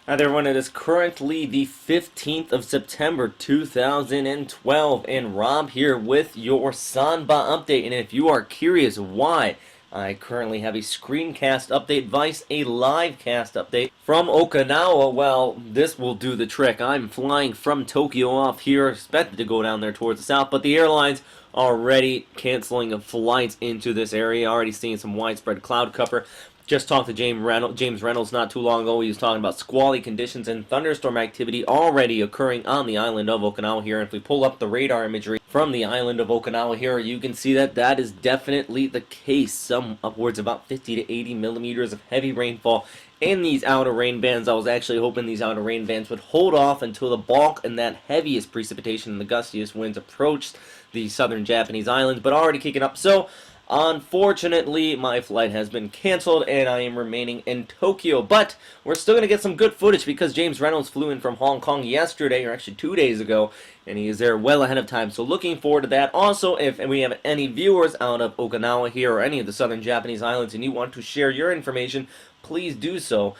Hi there everyone, it is currently the 15th of September 2012 and Rob here with your Sanba update. And if you are curious why I currently have a screencast update vice a live cast update from Okinawa, well, this will do the trick. I'm flying from Tokyo off here, expected to go down there towards the south, but the airlines already canceling flights into this area, already seeing some widespread cloud cover. Just talked to James Reynolds not too long ago. He was talking about squally conditions and thunderstorm activity already occurring on the island of Okinawa here. And if we pull up the radar imagery from the island of Okinawa here, you can see that that is definitely the case. Some upwards about 50 to 80 millimeters of heavy rainfall in these outer rain bands. I was actually hoping these outer rain bands would hold off until the bulk and that heaviest precipitation and the gustiest winds approached the southern Japanese islands, but already kicking up. So unfortunately, my flight has been canceled and I am remaining in Tokyo, but we're still going to get some good footage because James Reynolds flew in from Hong Kong yesterday, or actually 2 days ago, and he is there well ahead of time, so looking forward to that. Also, if we have any viewers out of Okinawa here or any of the southern Japanese islands and you want to share your information, please do so.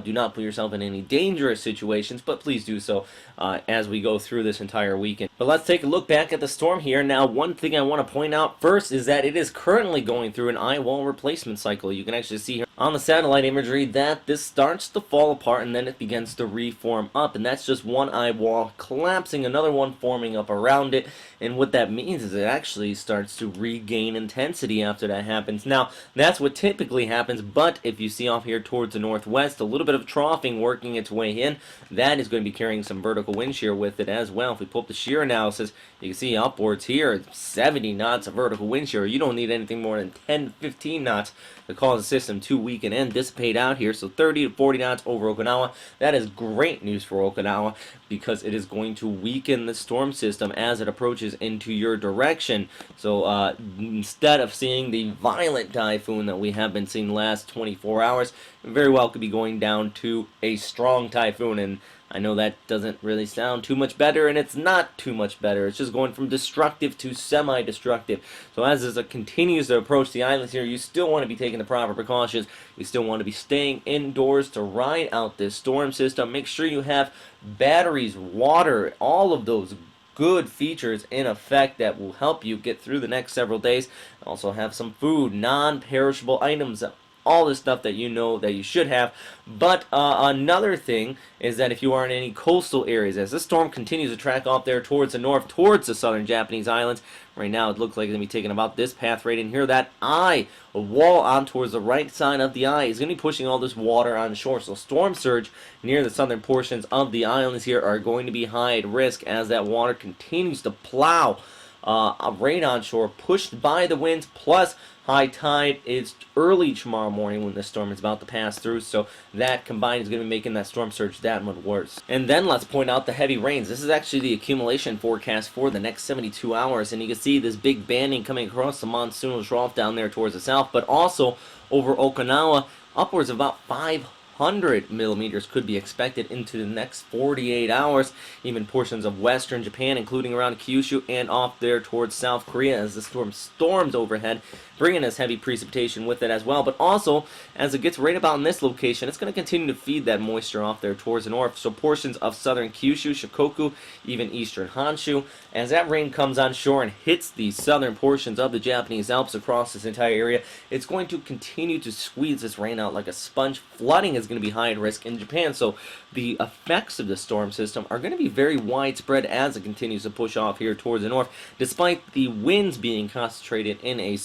Do not put yourself in any dangerous situations, but please do so as we go through this entire weekend. But let's take a look back at the storm here. Now, one thing I want to point out first is that it is currently going through an eye wall replacement cycle. You can actually see here on the satellite imagery that this starts to fall apart and then it begins to reform up, and that's just one eye wall collapsing, another one forming up around it, and what that means is it actually starts to regain intensity after that happens. Now, that's what typically happens, but if you see off here towards the northwest, a little bit of troughing working its way in, that is going to be carrying some vertical wind shear with it as well. If we pull up the shear analysis, you can see upwards here, 70 knots of vertical wind shear. You don't need anything more than 10 to 15 knots to cause the system to weaken and dissipate out here. So 30 to 40 knots over Okinawa. That is great news for Okinawa because it is going to weaken the storm system as it approaches into your direction. So instead of seeing the violent typhoon that we have been seeing the last 24 hours, very well could be going down to a strong typhoon. And I know that doesn't really sound too much better, and it's not too much better. It's just going from destructive to semi-destructive. So as it continues to approach the islands here, you still want to be taking the proper precautions. You still want to be staying indoors to ride out this storm system. Make sure you have batteries, water, all of those good features in effect that will help you get through the next several days. Also have some food, non-perishable items, all the stuff that you know that you should have. But another thing is that if you are in any coastal areas, as this storm continues to track off there towards the north, towards the southern Japanese islands, right now it looks like it's going to be taking about this path right in here. That eye, a wall on towards the right side of the eye, is going to be pushing all this water on shore. So storm surge near the southern portions of the islands here are going to be high at risk as that water continues to plow right on shore, pushed by the winds, plus high tide is early tomorrow morning when the storm is about to pass through, so that combined is going to be making that storm surge that much worse. And then let's point out the heavy rains. This is actually the accumulation forecast for the next 72 hours, and you can see this big banding coming across the monsoonal trough down there towards the south, but also over Okinawa, upwards of about 500 millimeters could be expected into the next 48 hours. Even portions of western Japan, including around Kyushu and off there towards South Korea, as the storm storms overhead, bringing us heavy precipitation with it as well. But also, as it gets right about in this location, it's going to continue to feed that moisture off there towards the north. So portions of southern Kyushu, Shikoku, even eastern Honshu, as that rain comes on shore and hits the southern portions of the Japanese Alps across this entire area, it's going to continue to squeeze this rain out like a sponge. Flooding is going to be high at risk in Japan, so the effects of the storm system are going to be very widespread as it continues to push off here towards the north, despite the winds being concentrated in a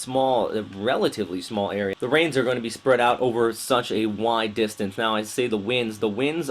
relatively small area. The rains are going to be spread out over such a wide distance. Now, I say the winds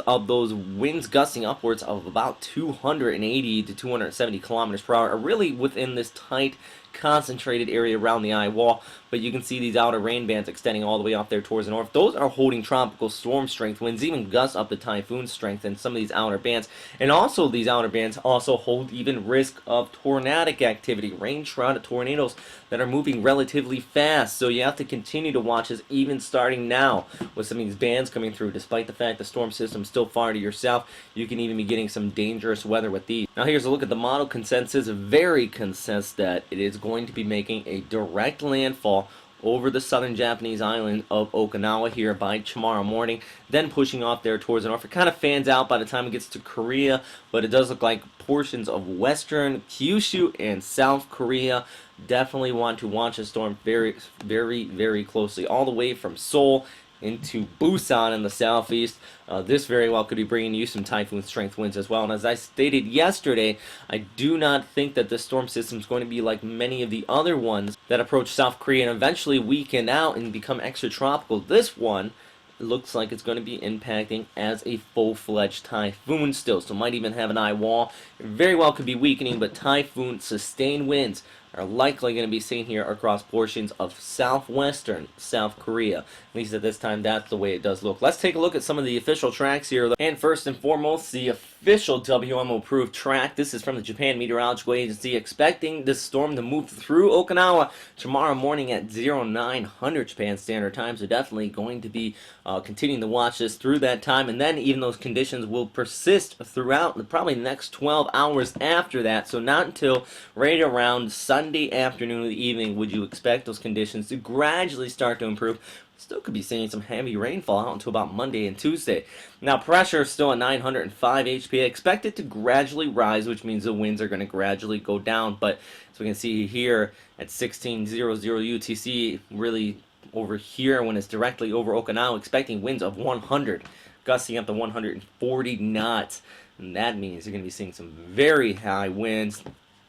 of those winds gusting upwards of about 280 to 270 kilometers per hour are really within this tight, concentrated area around the eye wall, but you can see these outer rain bands extending all the way off there towards the north. Those are holding tropical storm strength winds, even gusts up to typhoon strength in some of these outer bands. And also these outer bands also hold even risk of tornadic activity, rain-shrouded tornadoes that are moving relatively fast. So you have to continue to watch this even starting now with some of these bands coming through. Despite the fact the storm system is still far to your south, you can even be getting some dangerous weather with these. Now here's a look at the model consensus. Very consensus that it is going to be making a direct landfall over the southern Japanese island of Okinawa here by tomorrow morning, then pushing off there towards the north. It kind of fans out by the time it gets to Korea, but it does look like portions of western Kyushu and South Korea definitely want to watch a storm very, very, very closely, all the way from Seoul into Busan in the southeast. This very well could be bringing you some typhoon strength winds as well. And as I stated yesterday, I do not think that this storm system is going to be like many of the other ones that approach South Korea and eventually weaken out and become extratropical. This one looks like it's going to be impacting as a full-fledged typhoon still, so might even have an eye wall. It very well could be weakening, but typhoon sustained winds are likely going to be seen here across portions of southwestern South Korea. At least at this time, that's the way it does look. Let's take a look at some of the official tracks here. And first and foremost, the official WMO-approved track. This is from the Japan Meteorological Agency, expecting this storm to move through Okinawa tomorrow morning at 0900 Japan Standard Time. So definitely going to be continuing to watch this through that time. And then even those conditions will persist throughout probably the next 12 hours after that. So not until right around Sunday afternoon or the evening would you expect those conditions to gradually start to improve. Still could be seeing some heavy rainfall out until about Monday and Tuesday. Now, pressure is still at 905 HPA. Expected to gradually rise, which means the winds are going to gradually go down. But as we can see here at 1600 UTC, really over here when it's directly over Okinawa, expecting winds of 100, gusting up to 140 knots. And that means you're going to be seeing some very high winds,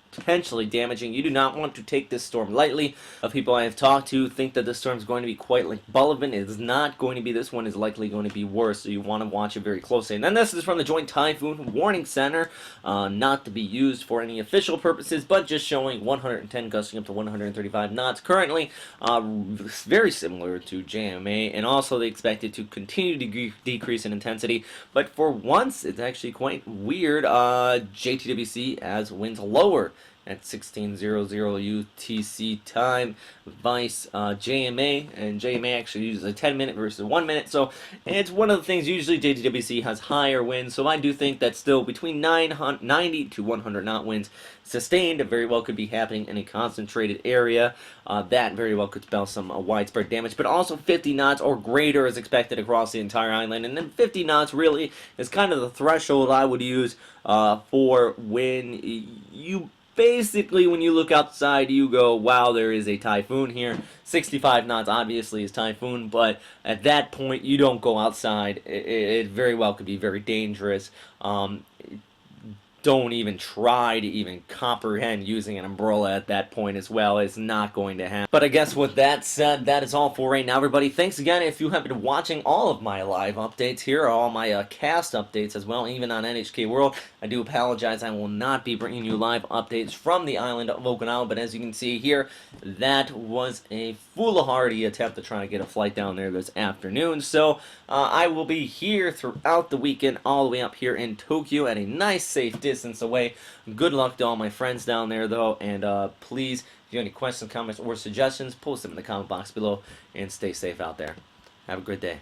potentially damaging. You do not want to take this storm lightly. People I have talked to think that this storm is going to be quite like Bullivant. It is not going to be. This one is likely going to be worse, so you want to watch it very closely. And then this is from the Joint Typhoon Warning Center, not to be used for any official purposes, but just showing 110 gusting up to 135 knots currently, very similar to JMA, and also they expect it to continue to decrease in intensity, but for once it's actually quite weird. JTWC as winds lower at 1600 UTC time, vice JMA, and JMA actually uses a 10-minute versus 1 minute, so it's one of the things. Usually JTWC has higher winds, so I do think that still between 90 to 100 knot winds sustained very well could be happening in a concentrated area. That very well could spell some widespread damage, but also 50 knots or greater is expected across the entire island, and then 50 knots really is kind of the threshold I would use for when you basically, when you look outside, you go, wow, there is a typhoon here. 65 knots obviously is typhoon, but at that point, you don't go outside. It very well could be very dangerous. Don't even try to even comprehend using an umbrella at that point as well. It's not going to happen. But I guess with that said, that is all for right now, everybody. Thanks again if you have been watching all of my live updates here, all my cast updates as well, even on NHK World. I do apologize. I will not be bringing you live updates from the island of Okinawa, but as you can see here, that was a foolhardy attempt to try to get a flight down there this afternoon. So I will be here throughout the weekend, all the way up here in Tokyo at a nice, safe distance away. Good luck to all my friends down there, though, and please, if you have any questions, comments, or suggestions, post them in the comment box below, and stay safe out there. Have a good day.